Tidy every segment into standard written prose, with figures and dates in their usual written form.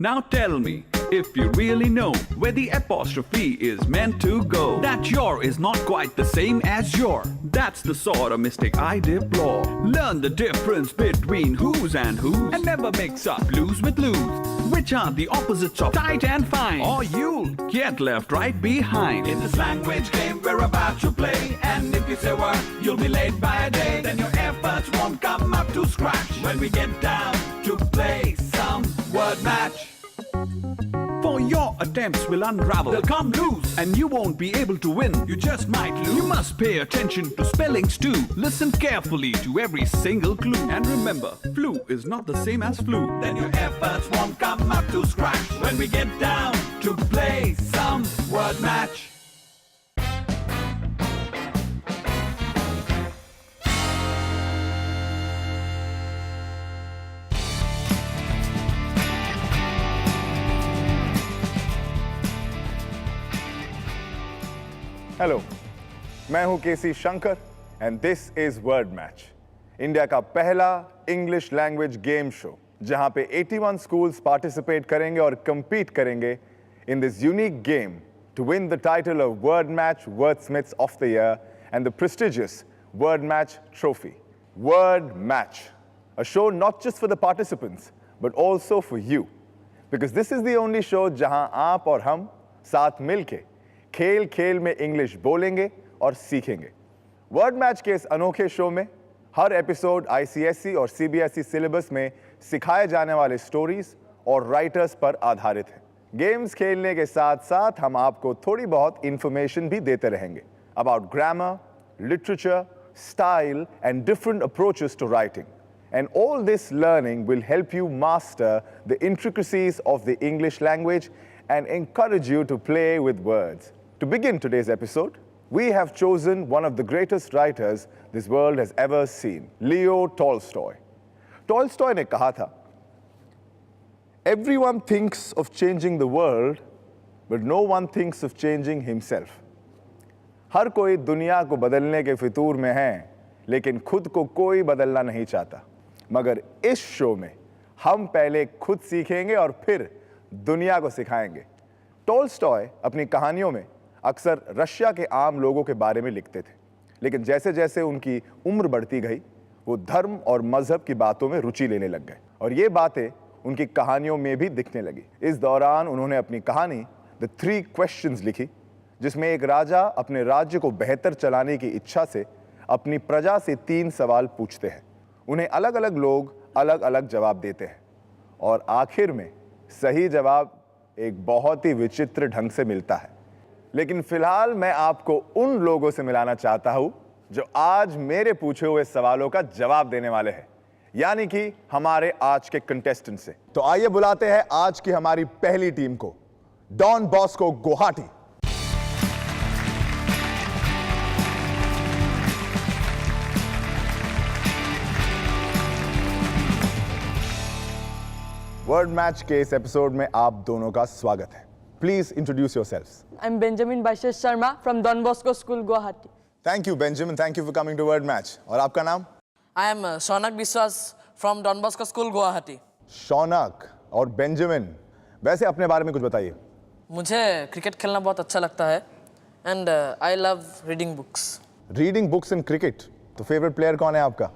Now tell me, if you really know where the apostrophe is meant to go, that your is not quite the same as your. That's the sort of mistake I deplore. Learn the difference between who's and whose, and never mix up blues with lose, which are the opposites of tight and fine, or you'll get left right behind. In this language game we're about to play, and if you say word, you'll be late by a day. Then your efforts won't come up to scratch when we get down to play some word match. For your attempts will unravel, they'll come loose, and you won't be able to win. You just might lose. You must pay attention to spellings too. Listen carefully to every single clue, and remember, flu is not the same as flu. Then your efforts won't come up to scratch when we get down to play some word match. Hello, मैं हूं KC Shankar and this is word match, India का पहला English language game show जहां पे 81 schools participate करेंगे और compete करेंगे in this unique game to win the title of Word Match Wordsmiths of the Year and the prestigious Word Match Trophy. Word Match, a show not just for the participants but also for you, because this is the only show जहां आप और हम साथ मिलके खेल खेल में English बोलेंगे और सीखेंगे। वर्ड मैच के इस अनोखे शो में हर एपिसोड आईसीएसई और सीबीएसई सिलेबस में सिखाए जाने वाले स्टोरीज और राइटर्स पर आधारित है। गेम्स खेलने के साथ साथ हम आपको थोड़ी बहुत इंफॉर्मेशन भी देते रहेंगे about grammar, literature, style and different approaches to writing. And all this learning will help you master the intricacies of the English language and encourage you to play with words. To begin today's episode, we have chosen one of the greatest writers this world has ever seen, Leo Tolstoy. Tolstoy ने कहा था, "Everyone thinks of changing the world, but no one thinks of changing himself." हर कोई दुनिया को बदलने के फितूर में है, लेकिन खुद को कोई बदलना नहीं चाहता। मगर इस शो में हम पहले खुद सीखेंगे और फिर दुनिया को सिखाएंगे। टोल्स्टॉय अपनी कहानियों में अक्सर रशिया के आम लोगों के बारे में लिखते थे, लेकिन जैसे जैसे उनकी उम्र बढ़ती गई वो धर्म और मजहब की बातों में रुचि लेने लग गए और ये बातें उनकी कहानियों में भी दिखने लगी। इस दौरान उन्होंने अपनी कहानी द 3 क्वेश्चंस लिखी, जिसमें एक राजा अपने राज्य को बेहतर चलाने की इच्छा से अपनी प्रजा से 3 सवाल पूछते हैं। उन्हें अलग अलग लोग अलग अलग जवाब देते हैं और आखिर में सही जवाब एक बहुत ही विचित्र ढंग से मिलता है। लेकिन फिलहाल मैं आपको उन लोगों से मिलाना चाहता हूं जो आज मेरे पूछे हुए सवालों का जवाब देने वाले हैं, यानी कि हमारे आज के कंटेस्टेंट से। तो आइए बुलाते हैं आज की हमारी पहली टीम को, Don Bosco Guwahati. Word match के इस एपिसोड में आप दोनों का स्वागत है। Please introduce yourselves. I'm Benjamin Baishesh Sharma from Don Bosco School, Guwahati. Thank you Benjamin, thank you for coming to word match. और आपका नाम? I am Shaunak Biswas from Don Bosco School, Guwahati. Shaunak और Benjamin, वैसे अपने बारे में कुछ बताइए। मुझे क्रिकेट खेलना बहुत अच्छा लगता है and I love reading books. Reading books and cricket. तो फेवरेट प्लेयर कौन है आपका?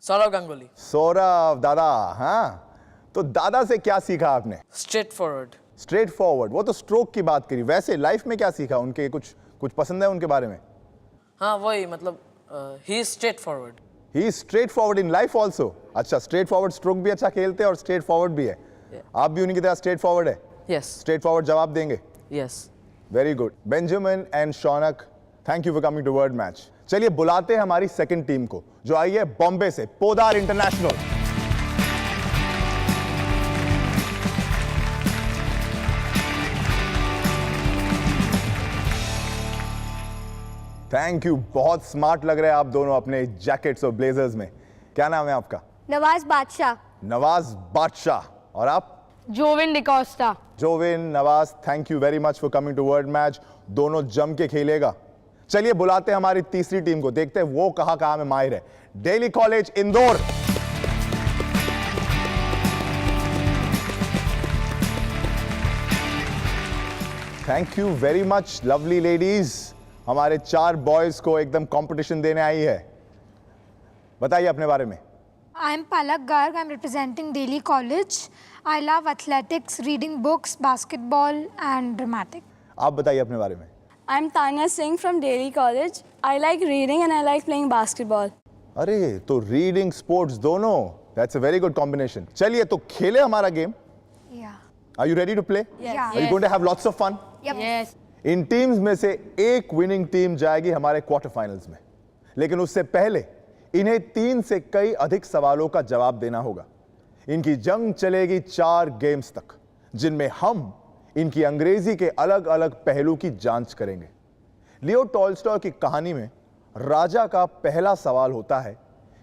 सौरव गांगुली. सौरव दादा। हाँ, तो दादा से क्या सीखा आपने? Straightforward. Straight forward. वो तो स्ट्रोक की बात करी, वैसे लाइफ में क्या सीखा? उनके कुछ पसंद है उनके बारे में? हाँ वही, मतलब he is straightforward. He is straight forward in life also. अच्छा, स्ट्रेट फॉरवर्ड, स्ट्रोक भी अच्छा खेलते हैं और स्ट्रेट फॉरवर्ड भी है। आप भी उन्हीं की तरह स्ट्रेट फॉरवर्ड है? Yes. स्ट्रेट फॉरवर्ड जवाब देंगे? Yes. Very good. Benjamin and Shaunak, thank you for coming to word match. चलिए बुलाते हैं हमारी सेकंड टीम को, जो आई है बॉम्बे से, पोदार इंटरनेशनल। थैंक यू, बहुत स्मार्ट लग रहे हैं आप दोनों अपने जैकेट्स और ब्लेजर्स में। क्या नाम है आपका? नवाज बादशाह। नवाज बादशाह। और आप? Jovin DeCosta. Jovin, Nawaz, thank you very much for coming to word match. दोनों जम के खेलेगा। चलिए बुलाते हैं हमारी तीसरी टीम को, देखते हैं वो कहां में माहिर है। Daily college Indore. Thank you very much lovely ladies. हमारे 4 बॉयज को एकदम कंपटीशन देने आई है। बताइए अपने बारे में। I'm Palak Garg. I'm representing Delhi College. I love athletics, reading books, basketball, and dramatic. आप बताइए अपने बारे में। I'm Tanya Singh from Delhi College. I like reading and I like playing basketball. अरे तो रीडिंग स्पोर्ट्स दोनों, that's a very good combination. चलिए तो खेले हमारा game. Yeah. Are you ready to play? Yeah. Are you going to have lots of fun? Yep. Yes. इन teams में से एक विनिंग टीम जाएगी हमारे क्वार्टर फाइनल्स में, लेकिन उससे पहले इन्हें 3 से कई अधिक सवालों का जवाब देना होगा। इनकी जंग चलेगी 4 गेम्स तक, जिनमें हम इनकी अंग्रेजी के अलग अलग पहलू की जांच करेंगे। लियो टॉल्स्टॉय की कहानी में राजा का पहला सवाल होता है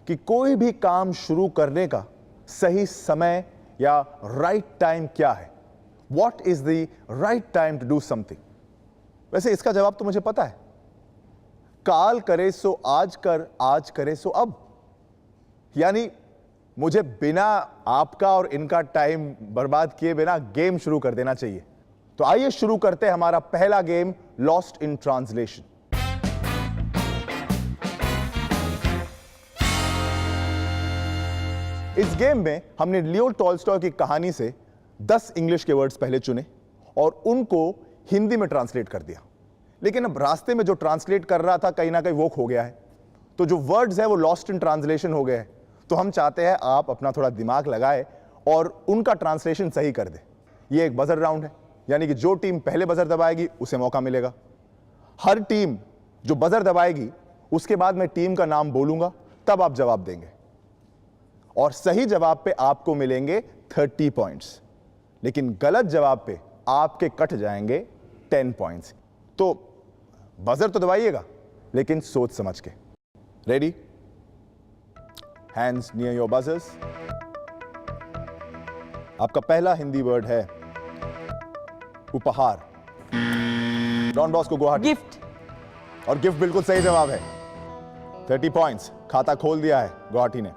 कि कोई भी काम शुरू करने का सही समय या राइट टाइम क्या है। What is the right time to do something? वैसे इसका जवाब तो मुझे पता है। काल करे सो आज कर, आज करे सो अब। यानी मुझे बिना आपका और इनका टाइम बर्बाद किए बिना गेम शुरू कर देना चाहिए। तो आइए शुरू करते हैं हमारा पहला गेम, लॉस्ट इन ट्रांसलेशन। इस गेम में हमने लियो टॉल्स्टॉय की कहानी से 10 इंग्लिश के वर्ड्स पहले चुने और उनको हिंदी में ट्रांसलेट कर दिया। लेकिन अब रास्ते में जो ट्रांसलेट कर रहा था कहीं ना कहीं वो खो गया है, तो जो वर्ड्स है वो लॉस्ट इन ट्रांसलेशन हो गए हैं। तो हम चाहते हैं आप अपना थोड़ा दिमाग लगाए और उनका ट्रांसलेशन सही कर दे। ये एक बजर राउंड है, यानी कि जो टीम पहले बजर दबाएगी उसे मौका मिलेगा। हर टीम जो बजर दबाएगी उसके बाद मैं टीम का नाम बोलूंगा, तब आप जवाब देंगे और सही जवाब पे आपको मिलेंगे 30 पॉइंट्स, लेकिन गलत जवाब पे आपके कट जाएंगे 10 पॉइंट्स। तो बजर तो दबाइएगा लेकिन सोच समझ के। Ready? Hands near your buzzers. आपका पहला हिंदी वर्ड है उपहार। Don Bosco Guwahati. Gift. और गिफ्ट बिल्कुल सही जवाब है। 30 पॉइंट्स, खाता खोल दिया है गुवाहाटी ने।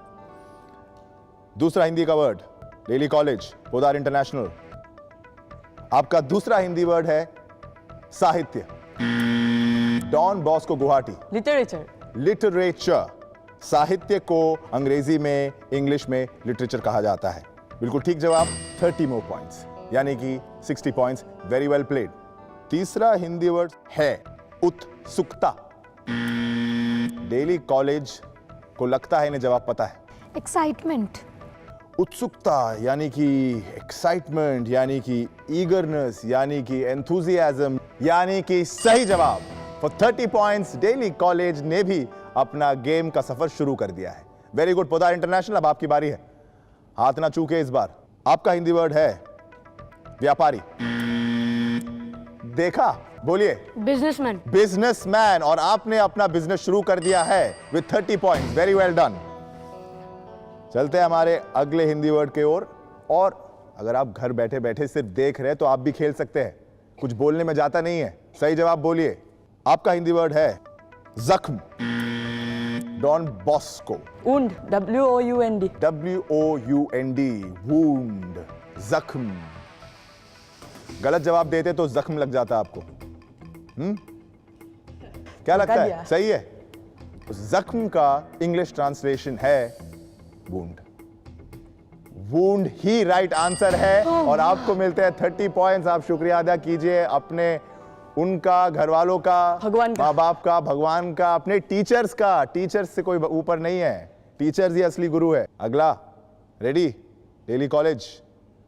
दूसरा हिंदी का word Daly College, Podar international. आपका दूसरा हिंदी वर्ड है साहित्य। Don Bosco Guwahati. Literature. Literature. साहित्य को अंग्रेजी में, इंग्लिश में लिटरेचर कहा जाता है। बिल्कुल ठीक जवाब। 30 मोर पॉइंट्स, यानी कि 60 पॉइंट्स। Very well played. तीसरा हिंदी वर्ड है उत्सुकता। डेली कॉलेज को लगता है इन्हें जवाब पता है। Excitement. उत्सुकता यानी कि एक्साइटमेंट, यानी कि ईगरनेस, यानी कि एंथुजियाज्म, यानी कि सही जवाब। फॉर 30 पॉइंट्स डेली कॉलेज ने भी अपना गेम का सफर शुरू कर दिया है। वेरी गुड पोदार इंटरनेशनल, अब आपकी बारी है। हाथ ना चूके इस बार। आपका हिंदी वर्ड है व्यापारी। देखा, बोलिए। Businessman. बिजनेसमैन। और आपने अपना बिजनेस शुरू कर दिया है with 30 points. Very well done. चलते हैं हमारे अगले हिंदी वर्ड के ओर। और अगर आप घर बैठे बैठे सिर्फ देख रहे हैं तो आप भी खेल सकते हैं, कुछ बोलने में जाता नहीं है। सही जवाब बोलिए। आपका हिंदी वर्ड है जख्म। Don Bosco. Wound. W-O-U-N-D. WOUND, wound, जख्म। गलत जवाब देते तो जख्म लग जाता आपको। क्या लगता है? दिया। सही है। जख्म का इंग्लिश ट्रांसलेशन है वूंड। वूंड ही राइट आंसर है और आपको मिलते हैं 30 पॉइंट्स। आप शुक्रिया अदा कीजिए अपने, उनका, घर वालों का, भगवान का, माँ बाप का, भगवान का, अपने टीचर्स का। टीचर्स से कोई ऊपर नहीं है, टीचर्स ही असली गुरु है। अगला, रेडी? Daily college.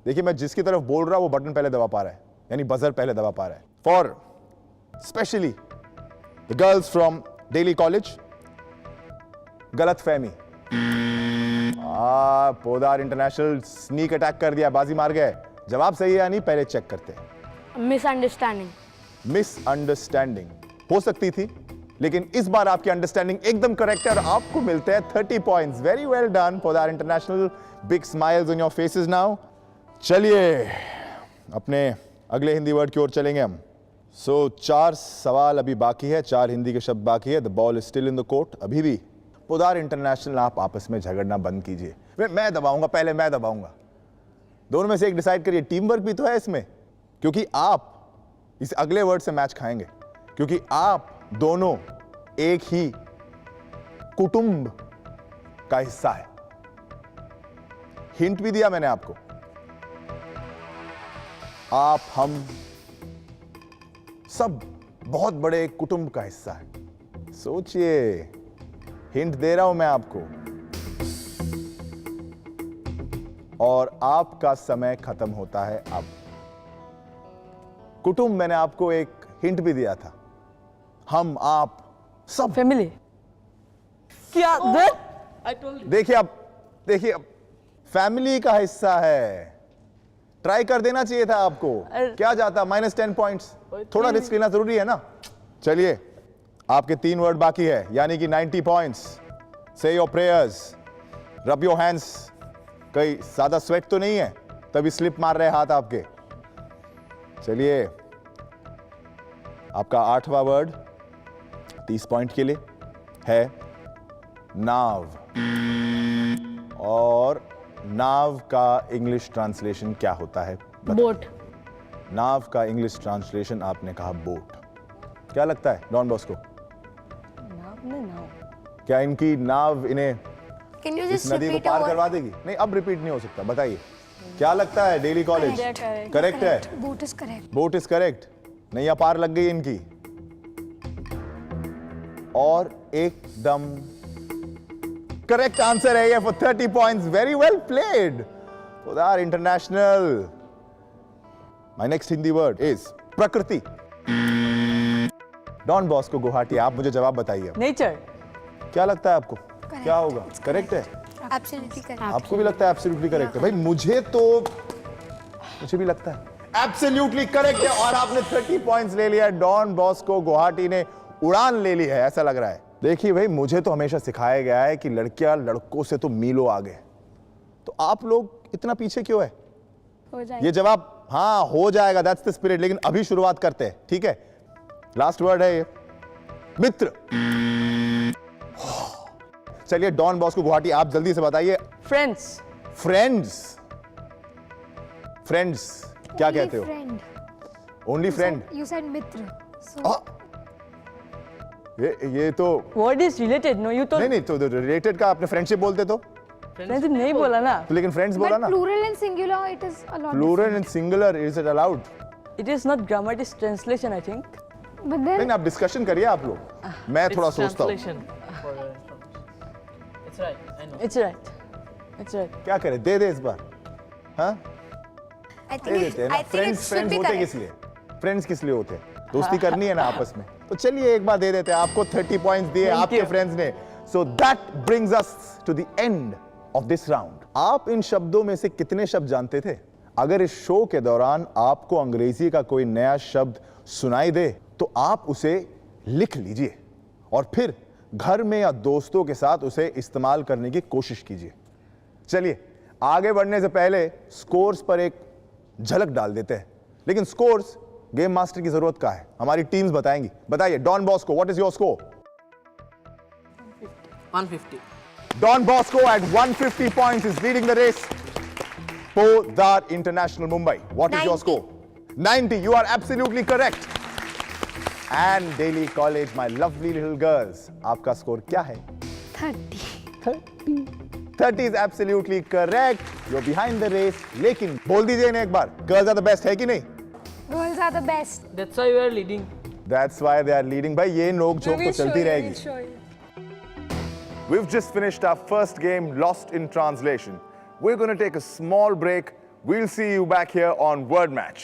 देखिए मैं जिसकी तरफ बोल रहा हूं वो बटन पहले दबा पा रहा है, यानी बजर पहले दबा पा रहा है। For specially the girls from daily college, गलत फहमी। पोदार इंटरनेशनल स्नीक अटैक कर दिया, बाजी मार गए। जवाब सही है या नहीं पहले चेक करते हैं। Misunderstanding. मिसअंडरस्टैंडिंग हो सकती थी, लेकिन इस बार आपकी अंडरस्टैंडिंग एकदम करेक्ट है और आपको मिलते हैं 30 points. Very well done Podar international. Big smiles on your faces now. चलिए अपने अगले हिंदी वर्ड की ओर चलेंगे हम। 4 सवाल अभी बाकी है, 4 हिंदी के शब्द बाकी है। The ball is still in the court. अभी भी पोदार इंटरनेशनल, आप आपस में झगड़ना बंद कीजिए। मैं दबाऊंगा, पहले मैं दबाऊंगा। दोनों में से एक डिसाइड करिए। टीम वर्क भी तो है इसमें, क्योंकि आप इस अगले वर्ड से मैच खाएंगे, क्योंकि आप दोनों एक ही कुटुंब का हिस्सा है। हिंट भी दिया मैंने आपको। आप हम सब बहुत बड़े एक कुटुंब का हिस्सा है। सोचिए, हिंट दे रहा हूं मैं आपको। और आपका समय खत्म होता है अब। कुटुंब, मैंने आपको एक हिंट भी दिया था। हम, आप, सब। Family. क्या? I told you. देखिए अब फैमिली का हिस्सा है। ट्राई कर देना चाहिए था आपको। क्या जाता, -10 पॉइंट्स। थोड़ा रिस्क लेना जरूरी है ना। चलिए, आपके 3 वर्ड बाकी है, यानी कि 90 पॉइंट्स। से your prayers, rub your hands. कहीं ज्यादा स्वेट तो नहीं है, तभी स्लिप मार रहे हाथ आपके। चलिए, आपका 8वां वर्ड 30 पॉइंट के लिए है नाव। और नाव का इंग्लिश ट्रांसलेशन क्या होता है? Boat. नाव का इंग्लिश ट्रांसलेशन आपने कहा बोट। क्या लगता है डॉन बॉस्को? नाव। क्या इनकी नाव इन्हें Can you इस just नदी को repeat पार over? करवा देगी? नहीं, अब रिपीट नहीं हो सकता। बताइए, क्या लगता है डेली कॉलेज? Correct. करेक्ट है। Boat is correct. Boat is correct. नैया पार लग गई इनकी। और एकदम करेक्ट आंसर है ये for 30 points. Very well played for our international. My next Hindi word is प्रकृति। डॉन बॉस्को गुवाहाटी, आप मुझे जवाब बताइए। Nature. क्या लगता है आपको? क्या होगा? It's करेक्ट है? Absolutely correct. आपको भी लगता है एब्सोल्युटली करेक्ट है? भाई मुझे भी लगता है एब्सोल्युटली करेक्ट है। और आपने 30 पॉइंट्स ले लिया। डॉन बॉस्को गुवाहाटी ने उड़ान ले ली है, ऐसा लग रहा है। देखिए भाई, मुझे तो हमेशा सिखाया गया है कि लड़कियां लड़कों से तो मीलों आगे, तो आप लोग इतना पीछे क्यों है? हो जाएगा। ये जवाब हाँ हो जाएगा, दैट्स द स्पिरिट। लेकिन अभी शुरुआत करते हैं, ठीक है? लास्ट वर्ड है ये मित्र। चलिए डॉन बॉस्को गुवाहाटी, आप जल्दी से बताइए। Friends. फ्रेंड्स क्या Only कहते हो? friend. Only friend? You said mitra. So ये तो Word is related. No, you told. नहीं तो रिलेटेड का आपने फ्रेंडशिप बोलते तो Friendship नहीं बोला ना. तो लेकिन फ्रेंड्स बोला but ना। plural and singular it is a lot. Plural and singular, is it allowed? It is not grammar. It is translation, I think. different. But नहीं then आप डिस्कशन करिए आप लोग, मैं थोड़ा It's सोचता हूँ। translation for your information. It's right. I know. It's right. It's right. क्या करें, दे दे इस बार। हाँ, I दे think देते हैं ना। I think it should friends be होते correct. किस लिए? फ्रेंड्स किस लिए होते हैं? दोस्ती करनी है ना आपस में। तो चलिए एक बार दे देते हैं। आपको 30 पॉइंट्स दिए Thank आपके you. फ्रेंड्स ने। So that brings us to the end of this round. आप इन शब्दों में से कितने शब्द जानते थे? अगर इस शो के दौरान आपको अंग्रेजी का कोई नया शब्द सुनाई दे तो आप उसे लिख लीजिए और फिर घर में या दोस्तों के साथ उसे इस्तेमाल करने की कोशिश कीजिए। चलिए आगे बढ़ने से पहले स्कोर्स पर एक झलक डाल देते हैं। लेकिन स्कोर्स गेम मास्टर की जरूरत का है, हमारी टीम्स बताएंगी। बताइए Don Bosco, what is your score? 150. Don Bosco at 150 points is leading the race. Podar International Mumbai. What is your 90. score? 90. You are absolutely correct. And Delhi College, my lovely little girls. आपका score क्या है? 30. 30 is absolutely correct. You're behind the race. लेकिन बोल दीजिए इन्हें एक बार, girls are the best, है कि नहीं? Girls are the best. That's why you are leading. That's why they are leading. भाई ये नोक झोंक तो चलती रहेगी. We've just finished our first game, Lost in Translation. We're going to take a small break. We'll see you back here on Word Match.